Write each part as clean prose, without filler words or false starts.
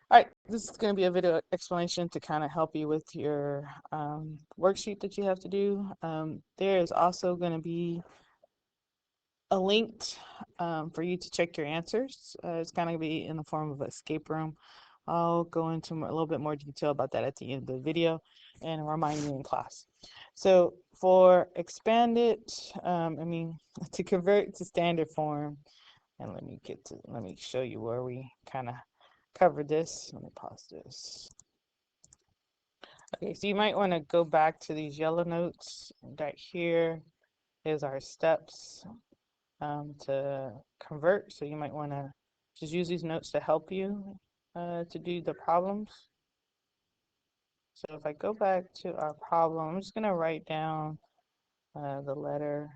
All right, this is going to be a video explanation to kind of help you with your worksheet that you have to do. There is also going to be a link for you to check your answers. It's going to be in the form of an escape room. I'll go into a little bit more detail about that at the end of the video and remind you in class. So for expanded, to convert to standard form, and let me show you where we kind of covered this. Let me pause this. Okay, so you might want to go back to these yellow notes. Right here is our steps to convert. So you might want to just use these notes to help you to do the problems. So if I go back to our problem, I'm just going to write down the letter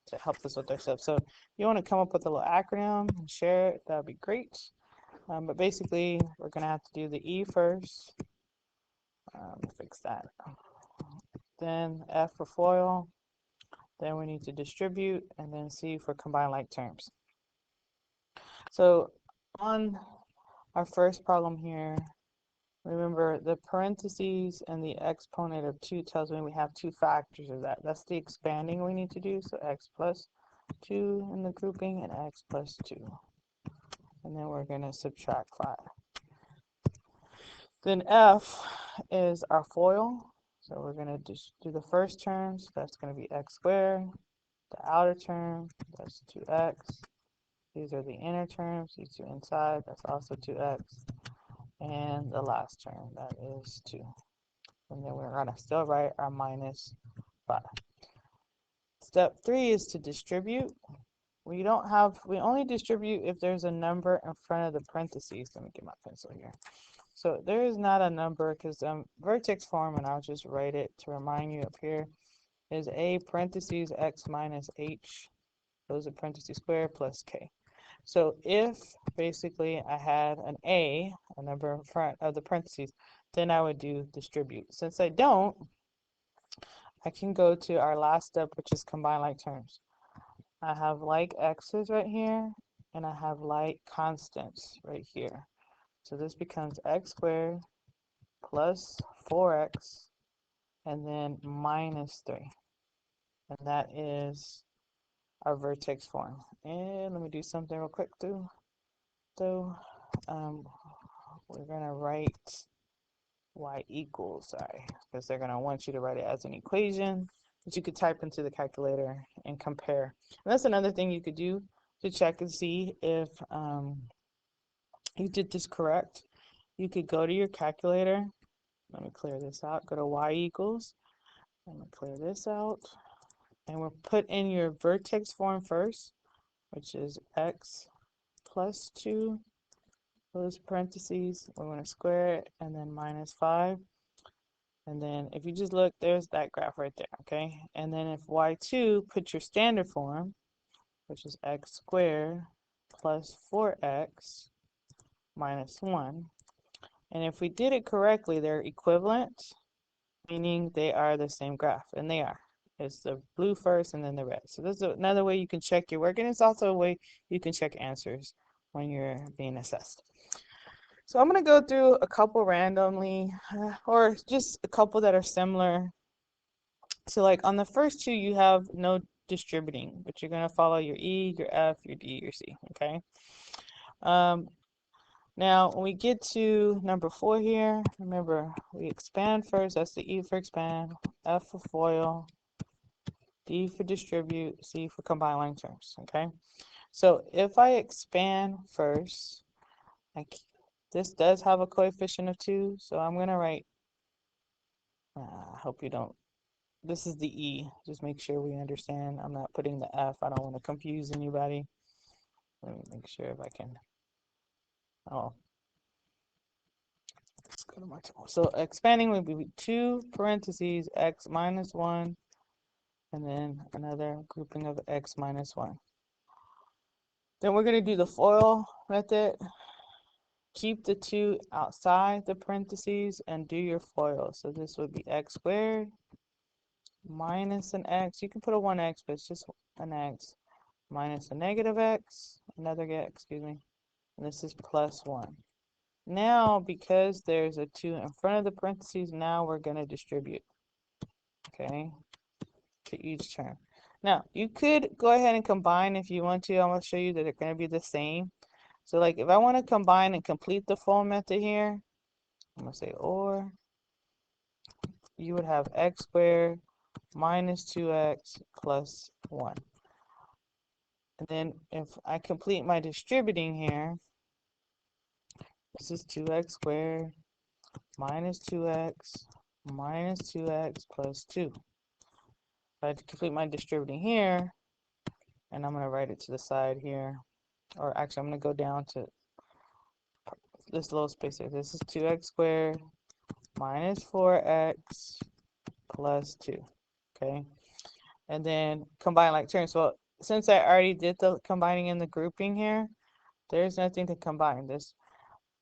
to help us with our steps. So if you want to come up with a little acronym and share it, that would be great. But basically, we're going to have to do the E first. Fix that. Then F for FOIL. Then we need to distribute, and then C for combine like terms. So on our first problem here, remember the parentheses and the exponent of 2 tells me we have two factors of that. That's the expanding we need to do. So x plus 2 in the grouping and x plus 2. And then we're going to subtract 5. Then F is our FOIL. So we're going to just do the first term. So that's going to be x squared. The outer term, that's 2x. These are the inner terms. These two inside, that's also 2x. And the last term, that is 2. And then we're going to still write our minus 5. Step 3 is to distribute. We only distribute if there's a number in front of the parentheses. Let me get my pencil here. So there is not a number because Vertex form, and I'll just write it to remind you up here, is a parentheses x minus h, those are parentheses squared, plus k. So if basically I had an a number in front of the parentheses, then I would do distribute. Since I don't, I can go to our last step, which is combine like terms. I have like x's right here, and I have like constants right here. So this becomes x squared plus 4x, and then minus 3. And that is our vertex form. And let me do something real quick too. So we're going to write y equals, because they're going to want you to write it as an equation that you could type into the calculator and compare. And that's another thing you could do to check and see if you did this correct. You could go to your calculator. Let me clear this out. Go to y equals. Let me clear this out. And we'll put in your vertex form first, which is x plus 2, those parentheses. We want to square it, and then minus 5. And then if you just look, there's that graph right there, okay? And then if y2, put your standard form, which is x squared plus 4x minus 1. And if we did it correctly, they're equivalent, meaning they are the same graph, and they are. It's the blue first and then the red. So this is another way you can check your work, and it's also a way you can check answers when you're being assessed. So I'm going to go through a couple randomly, or just a couple that are similar. So like on the first two, you have no distributing, but you're going to follow your E, your F, your D, your C, okay? Now, when we get to number 4 here, remember, we expand first. That's the E for expand, F for FOIL, D for distribute, C for combine line terms, okay? So if I expand first, this does have a coefficient of 2, so I'm going to write, I hope you don't, this is the E. Just make sure we understand. I'm not putting the F. I don't want to confuse anybody. Let me make sure if I can, let's go to my table. So expanding would be 2 parentheses x minus 1, and then another grouping of x minus 1. Then we're going to do the FOIL method. Keep the 2 outside the parentheses and do your FOIL. So this would be x squared minus an x. You can put a 1x, but it's just an x, minus a negative x, another x, excuse me. And this is plus 1. Now, because there's a 2 in front of the parentheses, now we're going to distribute, okay, to each term. Now, you could go ahead and combine if you want to. I'm going to show you that they're going to be the same. So, like, if I want to combine and complete the FOIL method here, I'm going to say or, you would have x squared minus 2x plus 1. And then if I complete my distributing here, this is 2x squared minus 2x minus 2x plus 2. If I complete my distributing here, and I'm going to write it to the side here, or actually I'm going to go down to this little space here. This is 2x squared minus 4x plus 2, okay? And then combine like terms. So since I already did the combining in the grouping here, there's nothing to combine this.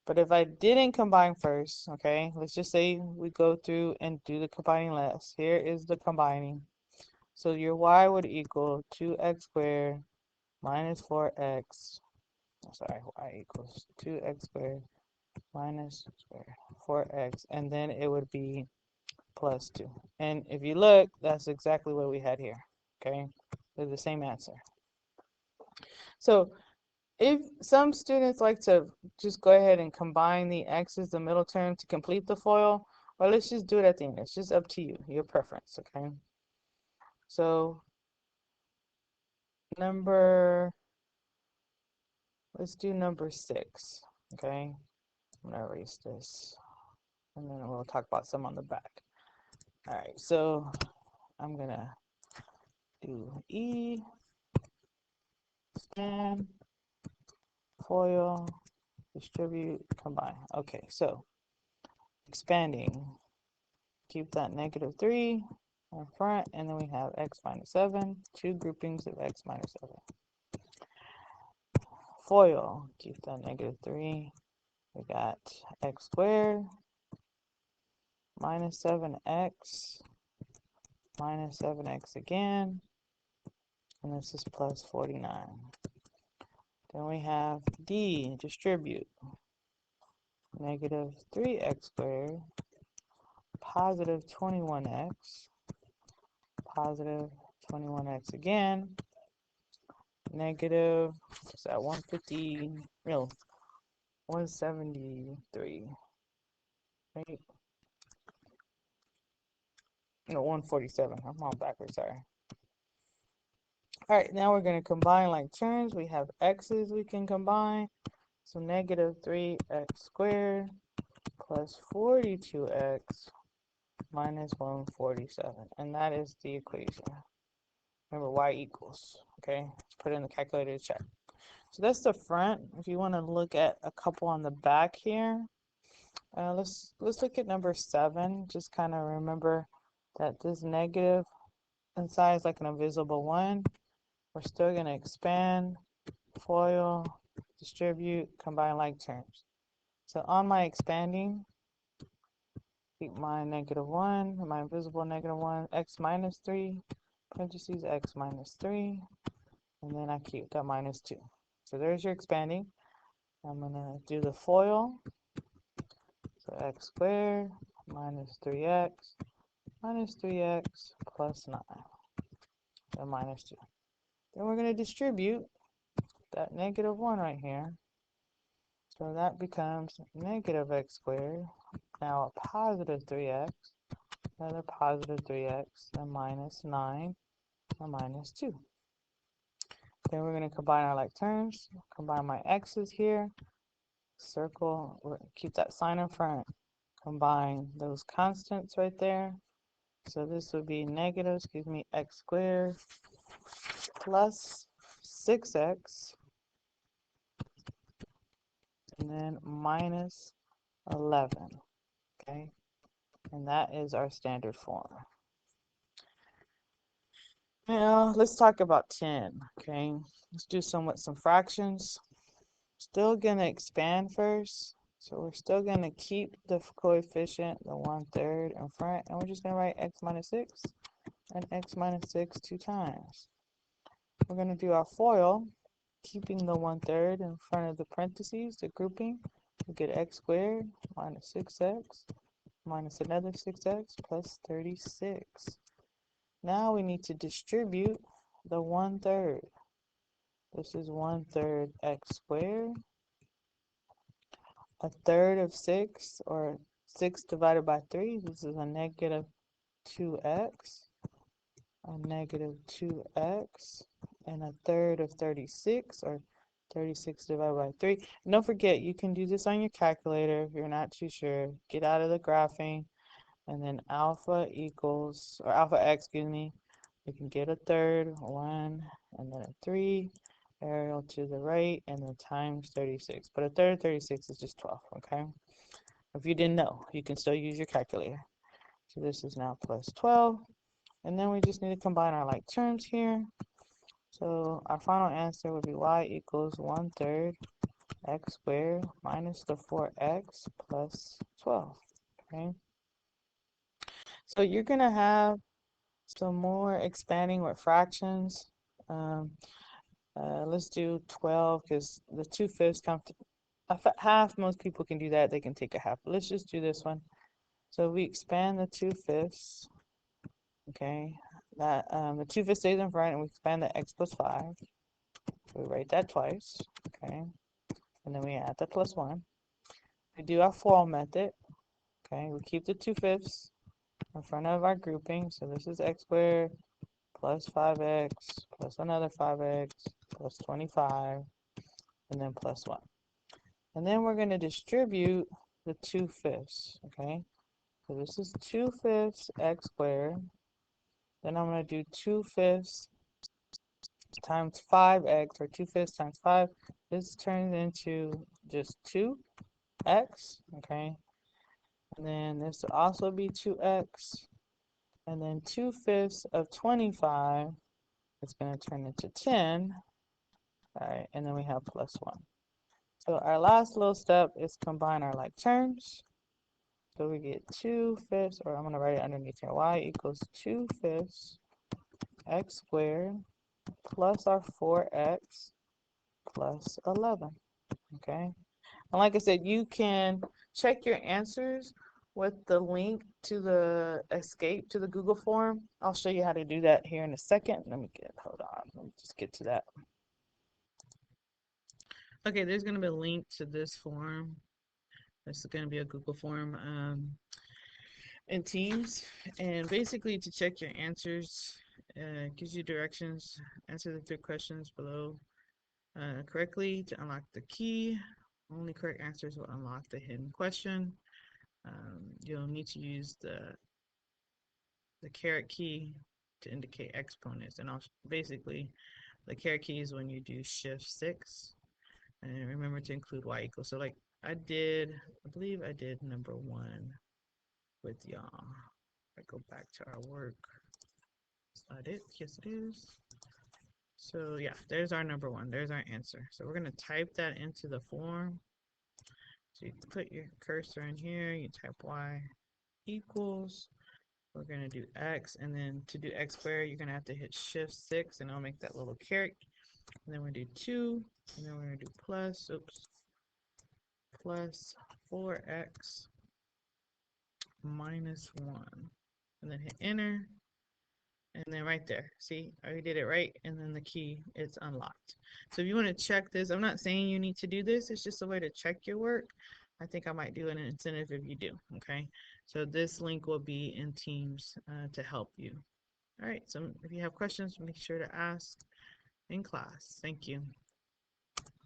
But if I didn't combine first, okay, let's just say we go through and do the combining last. Here is the combining. So your y would equal 2x squared minus 4x. Sorry, y equals 2x squared minus 4x. And then it would be plus 2. And if you look, that's exactly what we had here. Okay, they're the same answer. So if some students like to just go ahead and combine the x's, the middle term, to complete the FOIL, or let's just do it at the end. It's just up to you, your preference, okay? So let's do number 6, okay? I'm gonna erase this, and then we'll talk about some on the back. All right, so I'm gonna do E, span, FOIL, distribute, combine. Okay, so expanding, keep that -3 in front, and then we have x minus 7, 2 groupings of x minus 7. FOIL, keep that -3. We got x squared minus 7x minus 7x again, and this is plus 49. Then we have D, distribute, -3x squared, positive 21x, positive 21x again, negative, what's that, 150, no, 173, right? No, 147, I'm all backwards, sorry. All right, now we're going to combine like terms. We have x's we can combine. So -3x squared plus 42x minus 147. And that is the equation. Remember, y equals, okay? Let's put it in the calculator to check. So that's the front. If you want to look at a couple on the back here, let's look at number 7. Just kind of remember that this negative inside is like an invisible 1. We're still going to expand, FOIL, distribute, combine like terms. So on my expanding, keep my -1, my invisible -1, x minus 3, parentheses, x minus 3, and then I keep that -2. So there's your expanding. I'm going to do the FOIL. So x squared minus 3x minus 3x plus 9, and -2. Then we're going to distribute that -1 right here. So that becomes -x squared, now a positive 3x, another positive 3x, and minus 9, and -2. Then we're going to combine our like terms, combine my x's here, circle, keep that sign in front, combine those constants right there. So this would be x squared plus 6x, and then minus 11, okay? And that is our standard form. Now, let's talk about 10, okay? Let's do some fractions. Still gonna expand first. So we're still gonna keep the coefficient, the 1/3 in front, and we're just gonna write x minus 6 and x minus 6 2 times. We're gonna do our FOIL, keeping the 1/3 in front of the parentheses, the grouping. We get x squared minus 6x minus another 6x plus 36. Now we need to distribute the 1/3. This is 1/3 x squared. A third of 6, or 6 divided by 3, this is a negative 2x. A negative 2x. And a third of 36, or 36 divided by 3. And don't forget, you can do this on your calculator if you're not too sure. Get out of the graphing, and then alpha equals, or alpha x, excuse me. You can get a third, 1, and then a 3, arrow to the right, and then times 36. But a third of 36 is just 12, okay? If you didn't know, you can still use your calculator. So this is now plus 12. And then we just need to combine our like terms here. So our final answer would be y equals 1/3 x squared minus the 4x plus 12. Okay. So you're going to have some more expanding with fractions. Let's do 12 because the 2/5 come to half. Most people can do that. They can take a half. Let's just do this one. So we expand the 2/5. Okay. That the 2/5 stays in front, and we expand the x plus 5. So we write that twice. Okay. And then we add the plus 1. We do our FOIL method. Okay. We keep the 2/5 in front of our grouping. So this is x squared plus 5x plus another 5x plus 25, and then plus 1. And then we're going to distribute the 2/5. Okay. So this is 2/5 x squared. Then I'm going to do 2/5 times 5x, or 2/5 times 5. This turns into just 2x. Okay. And then this will also be 2x. And then 2/5 of 25 is going to turn into 10. All right. And then we have plus 1. So our last little step is combine our like terms. So we get 2/5, or I'm going to write it underneath here. Y equals 2/5 x squared plus our 4x plus 11. Okay. And like I said, you can check your answers with the link to the escape to the Google form. I'll show you how to do that here in a second. Hold on, let me just get to that. Okay, there's going to be a link to this form. This is going to be a Google form in Teams. And basically, to check your answers, gives you directions. Answer the 3 questions below correctly to unlock the key. Only correct answers will unlock the hidden question. You'll need to use the caret key to indicate exponents. And basically, the caret key is when you do shift 6. And remember to include y equals. So like I believe I did number 1 with y'all. I go back to our work. Is that it? Yes, it is. So yeah, there's our number 1. There's our answer. So we're going to type that into the form. So you put your cursor in here, you type y equals. We're going to do x, and then to do x squared, you're going to have to hit shift 6, and it'll make that little caret. And then we're going to do 2, and then we're going to do plus 4x minus 1. And then hit enter. And then right there, see, I already did it right, and then the key is unlocked. So if you want to check this, I'm not saying you need to do this, it's just a way to check your work. I think I might do an incentive if you do, okay? So this link will be in Teams to help you. All right, so if you have questions, make sure to ask in class. Thank you.